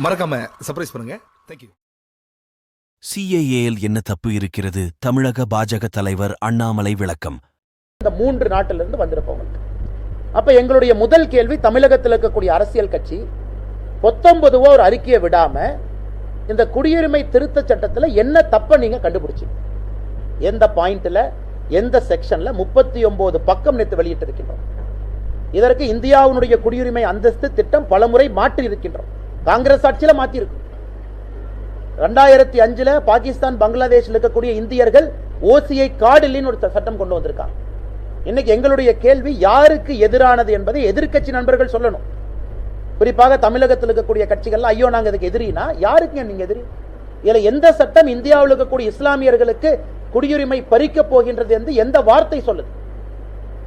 மறக்காம சர்ப்ரைஸ் பண்ணுங்க. தேங்க்யூ. சிஏஏயில் என்ன தப்பு இருக்கிறது? தமிழக பாஜக தலைவர் அண்ணாமலை விளக்கம். இந்த 3 நாட்டிலிருந்து வந்திருப்பவங்க. அப்ப எங்களுடைய முதல் கேள்வி, தமிழகத்தில் இருக்கக்கூடிய அரசியல் கட்சி 19 ஒரு அறிக்கையை விடாம இந்த குடியுரிமை திருத்த சட்டத்தில் என்ன தப்ப நீங்க கண்டுபிடிச்சு, எந்த பாயிண்ட்ல எந்த செக்ஷன்ல 39 பக்கம் நேற்று வெளியிட்டு இருக்கின்றோம். இதற்கு இந்தியாவுடைய குடியுரிமை அந்தஸ்து திட்டம் பலமுறை மாற்றி இருக்கின்றோம். காங்கிரஸ் ஆட்சியில மாற்றி இருக்கு. 2005 பாகிஸ்தான் பங்களாதேஷில் இருக்கக்கூடிய இந்தியர்கள் ஓசிஐ கார்டு இல்லைன்னு ஒரு சட்டம் கொண்டு வந்திருக்காங்க. இன்னைக்கு எங்களுடைய கேள்வி, யாருக்கு எதிரானது என்பதை எதிர்க்கட்சி நண்பர்கள் சொல்லணும். குறிப்பாக தமிழகத்தில் இருக்கக்கூடிய கட்சிகள், ஐயோ நாங்க இதுக்கு எதிரினா, யாருக்கு நீங்க எதிரி? இதுல எந்த சட்டம் இந்தியாவில் இருக்கக்கூடிய இஸ்லாமியர்களுக்கு குடியுரிமை பறிக்க போகின்றது என்று எந்த வார்த்தை சொல்லுது?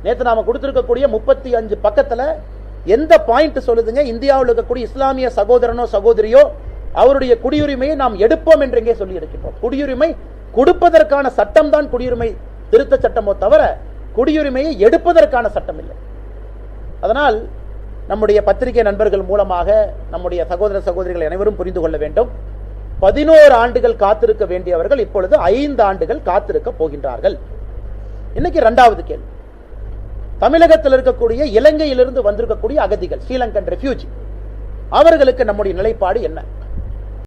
நேற்று நாம கொடுத்திருக்கக்கூடிய 35 பக்கத்துல எந்த பாயிண்ட் சொல்லுதுங்க? இந்தியாவில் இருக்கக்கூடிய இஸ்லாமிய சகோதரனோ சகோதரியோ அவருடைய குடியுரிமையை நாம் எடுப்போம் என்று எங்கே சொல்லி இருக்கின்றோம்? குடியுரிமை கொடுப்பதற்கான சட்டம் தான் குடியுரிமை திருத்த சட்டமோ தவிர குடியுரிமையை எடுப்பதற்கான சட்டம் இல்லை. அதனால் நம்முடைய பத்திரிகை நண்பர்கள் மூலமாக நம்முடைய சகோதர சகோதரிகள் அனைவரும் புரிந்து கொள்ள வேண்டும். 11 ஆண்டுகள் காத்திருக்க வேண்டியவர்கள் இப்பொழுது 5 ஆண்டுகள் காத்திருக்க போகின்றார்கள். இன்னைக்கு 2வது கேள்வி, தமிழகத்தில் இருக்கக்கூடிய இலங்கையிலிருந்து வந்திருக்கக்கூடிய அகதிகள், ஸ்ரீலங்கன் ரெஃப்யூஜி, அவர்களுக்கு நம்முடைய நிலைப்பாடு என்ன?